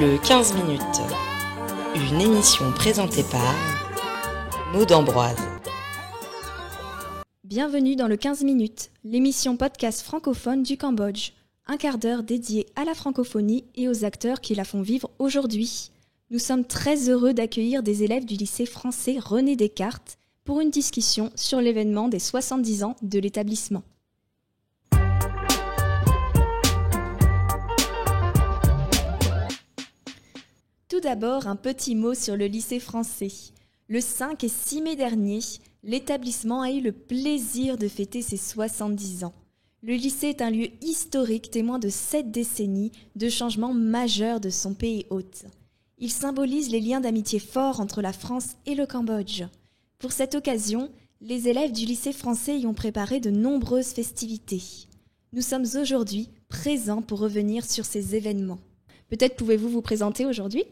Le 15 minutes, une émission présentée par Maud Ambroise. Bienvenue dans le 15 minutes, l'émission podcast francophone du Cambodge. Un quart d'heure dédié à la francophonie et aux acteurs qui la font vivre aujourd'hui. Nous sommes très heureux d'accueillir des élèves du lycée français René Descartes pour une discussion sur l'événement des 70 ans de l'établissement. Tout d'abord, un petit mot sur le lycée français. Le 5 et 6 mai dernier, l'établissement a eu le plaisir de fêter ses 70 ans. Le lycée est un lieu historique témoin de 7 décennies de changements majeurs de son pays hôte. Il symbolise les liens d'amitié forts entre la France et le Cambodge. Pour cette occasion, les élèves du lycée français y ont préparé de nombreuses festivités. Nous sommes aujourd'hui présents pour revenir sur ces événements. Peut-être pouvez-vous vous présenter aujourd'hui ?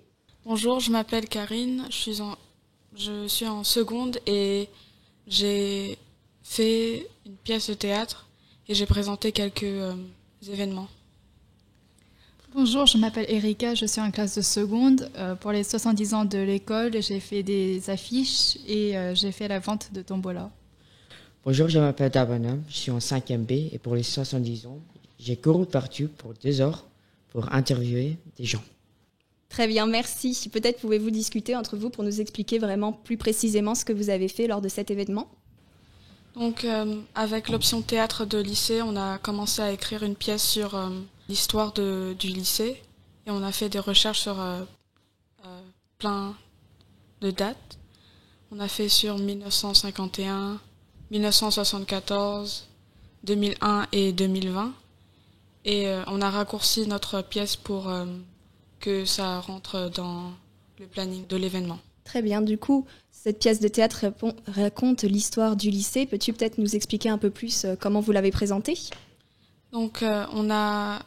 Bonjour, je m'appelle Karine, je suis en seconde et j'ai fait une pièce de théâtre et j'ai présenté quelques événements. Bonjour, je m'appelle Erika, je suis en classe de seconde. Pour les 70 ans de l'école, j'ai fait des affiches et j'ai fait la vente de tombola. Bonjour, je m'appelle Dabana, je suis en 5e B et pour les 70 ans, j'ai couru partout pour 2 heures pour interviewer des gens. Très bien, merci. Peut-être pouvez-vous discuter entre vous pour nous expliquer vraiment plus précisément ce que vous avez fait lors de cet événement ? Donc, avec l'option théâtre de lycée, on a commencé à écrire une pièce sur l'histoire du lycée et on a fait des recherches sur plein de dates. On a fait sur 1951, 1974, 2001 et 2020 et on a raccourci notre pièce pour que ça rentre dans le planning de l'événement. Très bien, du coup, cette pièce de théâtre raconte l'histoire du lycée. Peux-tu peut-être nous expliquer un peu plus comment vous l'avez présentée ? Donc, on a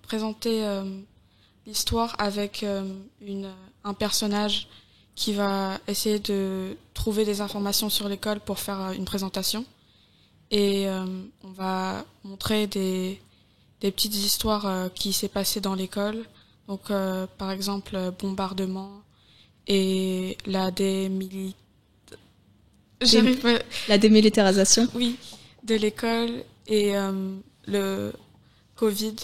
présenté l'histoire avec un personnage qui va essayer de trouver des informations sur l'école pour faire une présentation. Et on va montrer des petites histoires qui s'est passées dans l'école. Donc, par exemple, bombardement et la démilitarisation. Oui, de l'école et le Covid.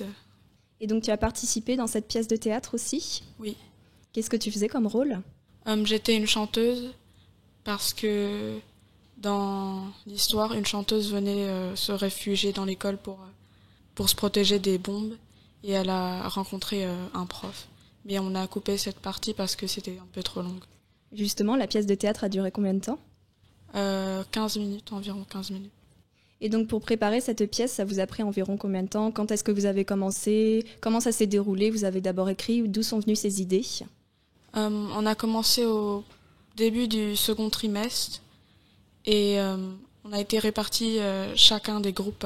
Et donc, tu as participé dans cette pièce de théâtre aussi ? Oui. Qu'est-ce que tu faisais comme rôle ? J'étais une chanteuse parce que dans l'histoire, une chanteuse venait se réfugier dans l'école pour se protéger des bombes. Et elle a rencontré un prof. Mais on a coupé cette partie parce que c'était un peu trop longue. Justement, la pièce de théâtre a duré combien de temps ? 15 minutes, environ 15 minutes. Et donc pour préparer cette pièce, ça vous a pris environ combien de temps ? Quand est-ce que vous avez commencé ? Comment ça s'est déroulé ? Vous avez d'abord écrit ? D'où sont venues ces idées ? On a commencé au début du second trimestre. Et on a été répartis chacun des groupes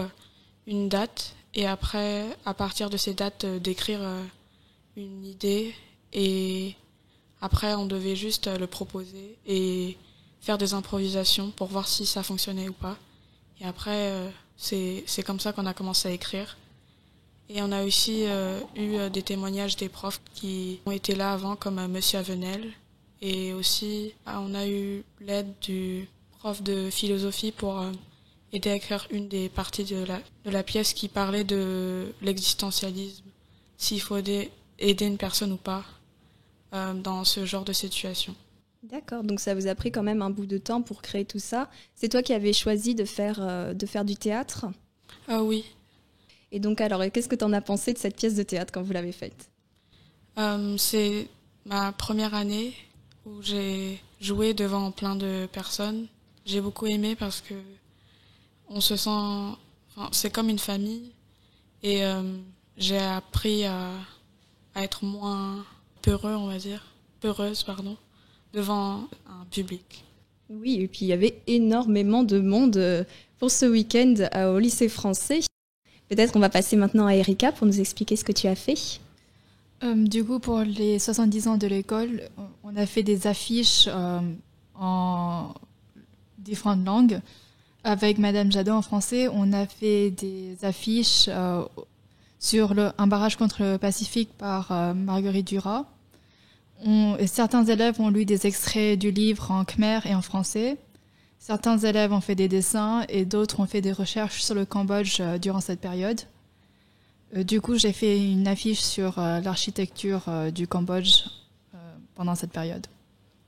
une date. Et après, à partir de ces dates, d'écrire une idée. Et après, on devait juste le proposer et faire des improvisations pour voir si ça fonctionnait ou pas. Et après, c'est comme ça qu'on a commencé à écrire. Et on a aussi eu des témoignages des profs qui ont été là avant, comme Monsieur Avenel. Et aussi, on a eu l'aide du prof de philosophie pour aider à écrire une des parties de la pièce qui parlait de l'existentialisme, s'il faut aider une personne ou pas dans ce genre de situation. D'accord, donc ça vous a pris quand même un bout de temps pour créer tout ça. C'est toi qui avais choisi de faire du théâtre ? Oui. Et donc alors, qu'est-ce que tu en as pensé de cette pièce de théâtre quand vous l'avez faite ? C'est ma première année où j'ai joué devant plein de personnes. J'ai beaucoup aimé parce que on se sent, c'est comme une famille et j'ai appris à être moins peureuse, devant un public. Oui, et puis il y avait énormément de monde pour ce week-end au lycée français. Peut-être qu'on va passer maintenant à Erika pour nous expliquer ce que tu as fait. Du coup, pour les 70 ans de l'école, on a fait des affiches en différentes langues. Avec Madame Jadot en français, on a fait des affiches sur un barrage contre le Pacifique par Marguerite Duras. Certains élèves ont lu des extraits du livre en khmer et en français. Certains élèves ont fait des dessins et d'autres ont fait des recherches sur le Cambodge durant cette période. Du coup, j'ai fait une affiche sur l'architecture du Cambodge pendant cette période.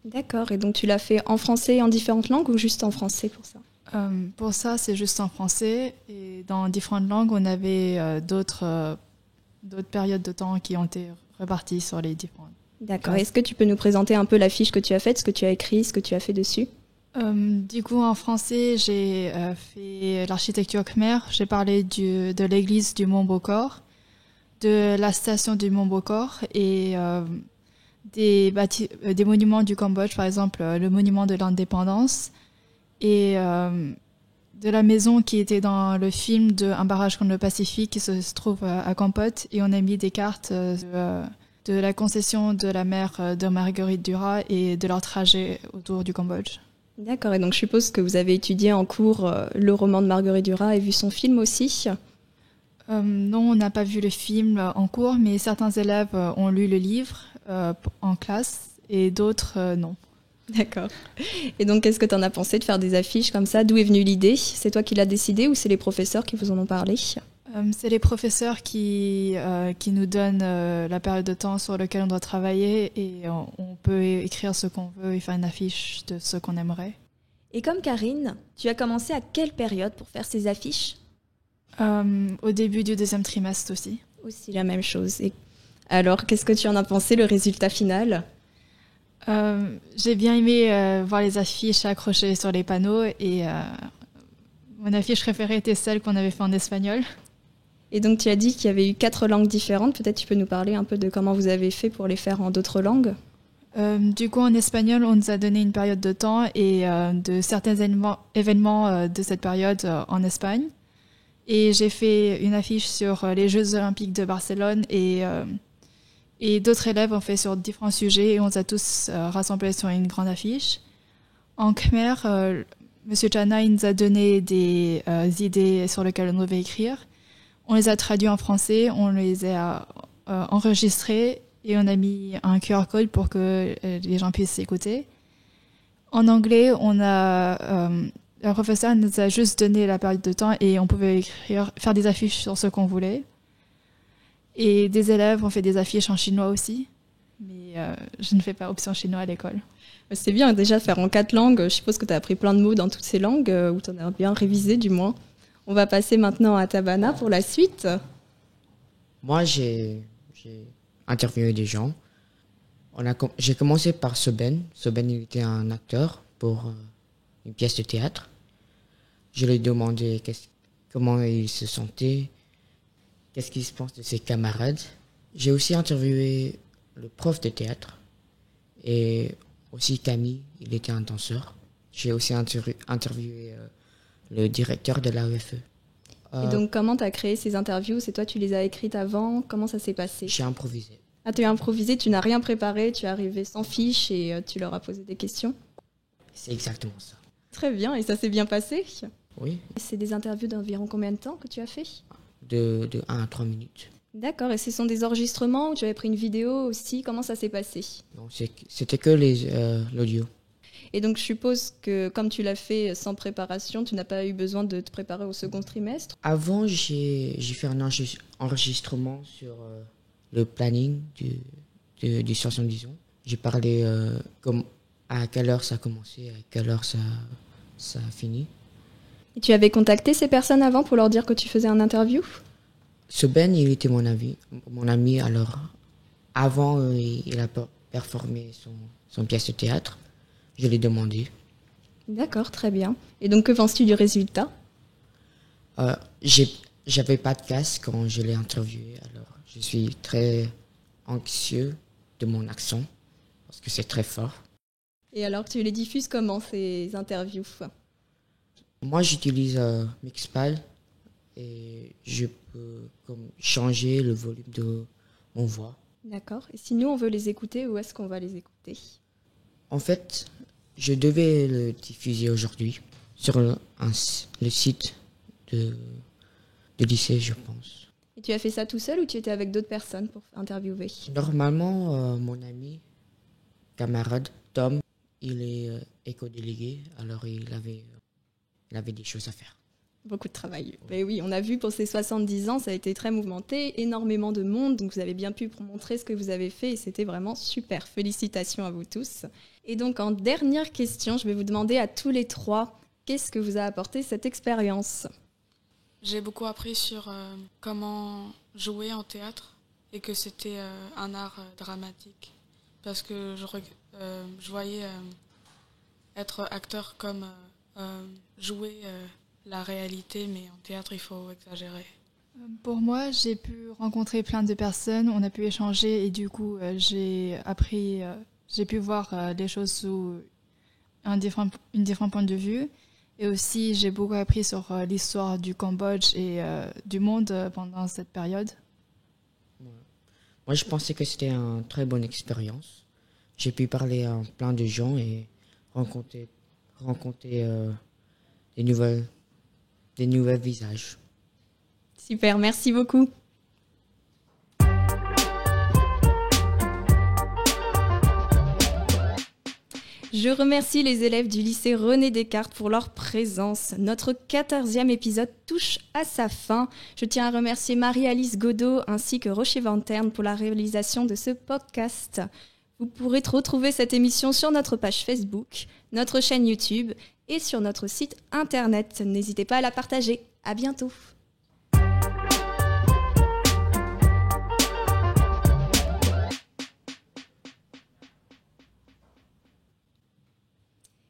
D'accord, et donc tu l'as fait en français et en différentes langues ou juste en français pour ça? Pour ça, c'est juste en français. Et dans différentes langues, on avait d'autres périodes de temps qui ont été réparties sur les différentes. D'accord, est-ce que tu peux nous présenter un peu l'affiche que tu as faite, ce que tu as écrit, ce que tu as fait dessus? Du coup, en français, j'ai fait l'architecture khmer. J'ai parlé de l'église du Mont Bokor, de la station du Mont Bokor et des monuments du Cambodge, par exemple le monument de l'indépendance et de la maison qui était dans le film de Un barrage contre le Pacifique qui se trouve à Kampot. Et on a mis des cartes de la concession de la mer de Marguerite Duras et de leur trajet autour du Cambodge. D'accord, et donc je suppose que vous avez étudié en cours le roman de Marguerite Duras et vu son film aussi? Non, on n'a pas vu le film en cours, mais certains élèves ont lu le livre en classe et d'autres non. D'accord. Et donc qu'est-ce que tu en as pensé de faire des affiches comme ça? D'où est venue l'idée? C'est toi qui l'as décidé ou c'est les professeurs qui vous en ont parlé? C'est les professeurs qui nous donnent la période de temps sur laquelle on doit travailler et on peut écrire ce qu'on veut et faire une affiche de ce qu'on aimerait. Et comme Karine, tu as commencé à quelle période pour faire ces affiches? Au début du 2e trimestre aussi. Aussi la même chose. Et alors, qu'est-ce que tu en as pensé, le résultat final? J'ai bien aimé voir les affiches accrochées sur les panneaux et mon affiche préférée était celle qu'on avait fait en espagnol. Et donc tu as dit qu'il y avait eu 4 langues différentes. Peut-être tu peux nous parler un peu de comment vous avez fait pour les faire en d'autres langues? Du coup, en espagnol, on nous a donné une période de temps et de certains événements de cette période en Espagne. Et j'ai fait une affiche sur les Jeux Olympiques de Barcelone et d'autres élèves ont fait sur différents sujets et on les a tous rassemblés sur une grande affiche. En Khmer, M. Chana nous a donné des idées sur lesquelles on devait écrire. On les a traduits en français, on les a enregistrés et on a mis un QR code pour que les gens puissent écouter. En anglais, le professeur nous a juste donné la période de temps et on pouvait faire des affiches sur ce qu'on voulait. Et des élèves ont fait des affiches en chinois aussi, mais je ne fais pas option chinois à l'école. C'est bien déjà faire en 4 langues. Je suppose que tu as appris plein de mots dans toutes ces langues, ou tu en as bien révisé du moins. On va passer maintenant à Tabana pour la suite. Moi, j'ai interviewé des gens. J'ai commencé par Soben. Soben, il était un acteur pour une pièce de théâtre. Je lui ai demandé comment il se sentait, qu'est-ce qu'il se pense de ses camarades. J'ai aussi interviewé le prof de théâtre et aussi Camille, il était un danseur. J'ai aussi interviewé le directeur de l'AEFE. Et donc, comment tu as créé ces interviews? C'est toi, tu les as écrites avant? Comment ça s'est passé? J'ai improvisé. Ah, tu as improvisé, tu n'as rien préparé, tu es arrivé sans fiche et tu leur as posé des questions? C'est exactement ça. Très bien, et ça s'est bien passé? Oui. C'est des interviews d'environ combien de temps que tu as fait? De 1 à 3 minutes. D'accord, et ce sont des enregistrements ou tu avais pris une vidéo aussi? Comment ça s'est passé? Non, c'était que l'audio. Et donc je suppose que comme tu l'as fait sans préparation, tu n'as pas eu besoin de te préparer au second trimestre? Avant, j'ai fait un enregistrement sur le planning du 70 ans. J'ai parlé à quelle heure ça a commencé, à quelle heure ça a fini. Et tu avais contacté ces personnes avant pour leur dire que tu faisais un interview? Ben, il était mon ami. Alors, avant, il a performé son pièce de théâtre. Je l'ai demandé. D'accord, très bien. Et donc, que penses-tu du résultat? J'avais pas de casque quand je l'ai interviewé. Alors, je suis très anxieux de mon accent parce que c'est très fort. Et alors, tu les diffuses comment, ces interviews? Moi, j'utilise Mixpal et je peux changer le volume de mon voix. D'accord. Et si nous, on veut les écouter, où est-ce qu'on va les écouter? En fait, je devais le diffuser aujourd'hui sur le site de lycée, je pense. Et tu as fait ça tout seul ou tu étais avec d'autres personnes pour interviewer? Normalement, mon ami, camarade Tom, il est éco-délégué, alors il avait des choses à faire. Beaucoup de travail. Mais oui, on a vu pour ces 70 ans, ça a été très mouvementé, énormément de monde, donc vous avez bien pu montrer ce que vous avez fait et c'était vraiment super. Félicitations à vous tous. Et donc en dernière question, je vais vous demander à tous les trois, qu'est-ce que vous a apporté cette expérience? J'ai beaucoup appris sur comment jouer en théâtre et que c'était un art dramatique. Parce que je voyais être acteur comme jouer la réalité, mais en théâtre, il faut exagérer. Pour moi, j'ai pu rencontrer plein de personnes, on a pu échanger et du coup, j'ai pu voir les choses sous une différent point de vue. Et aussi, j'ai beaucoup appris sur l'histoire du Cambodge et du monde pendant cette période. Moi, je pensais que c'était une très bonne expérience. J'ai pu parler à plein de gens et rencontrer des nouvelles visages. Super, merci beaucoup. Je remercie les élèves du lycée René Descartes pour leur présence. Notre 14e épisode touche à sa fin. Je tiens à remercier Marie-Alice Godot ainsi que Rocher Vanterne pour la réalisation de ce podcast. Vous pourrez retrouver cette émission sur notre page Facebook, notre chaîne YouTube et sur notre site internet. N'hésitez pas à la partager. À bientôt.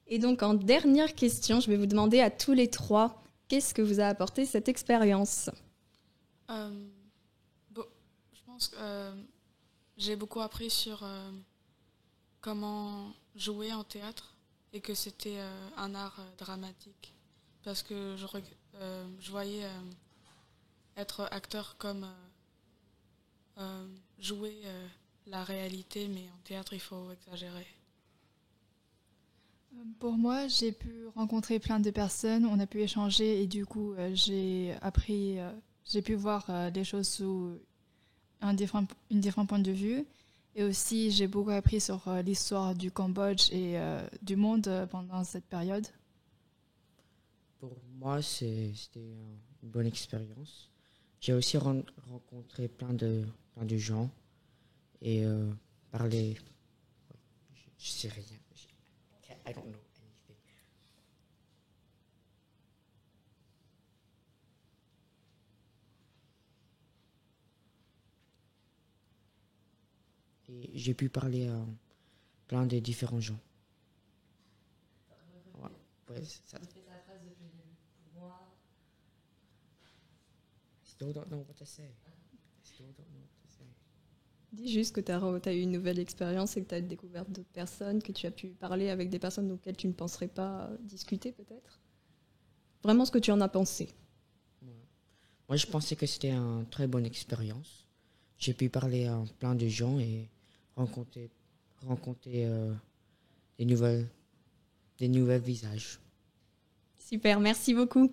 Et donc en dernière question, je vais vous demander à tous les trois, qu'est-ce que vous a apporté cette expérience? Je pense que j'ai beaucoup appris sur comment jouer en théâtre et que c'était un art dramatique. Parce que je voyais être acteur comme jouer la réalité, mais en théâtre, il faut exagérer. Pour moi, j'ai pu rencontrer plein de personnes, on a pu échanger et du coup, j'ai pu voir les choses sous une différent point de vue. Et aussi, j'ai beaucoup appris sur l'histoire du Cambodge et du monde pendant cette période. Pour moi, c'était une bonne expérience. J'ai aussi rencontré plein de gens et parlé. Je sais rien. I don't know anything. Et j'ai pu parler à plein de différents gens. Ouais, ça. Still don't know what to say. Dis juste que tu as eu une nouvelle expérience et que tu as découvert d'autres personnes, que tu as pu parler avec des personnes auxquelles tu ne penserais pas discuter peut-être. Vraiment ce que tu en as pensé. Ouais. Moi, je pensais que c'était une très bonne expérience. J'ai pu parler à plein de gens et rencontrer des nouvelles visages. Super, merci beaucoup.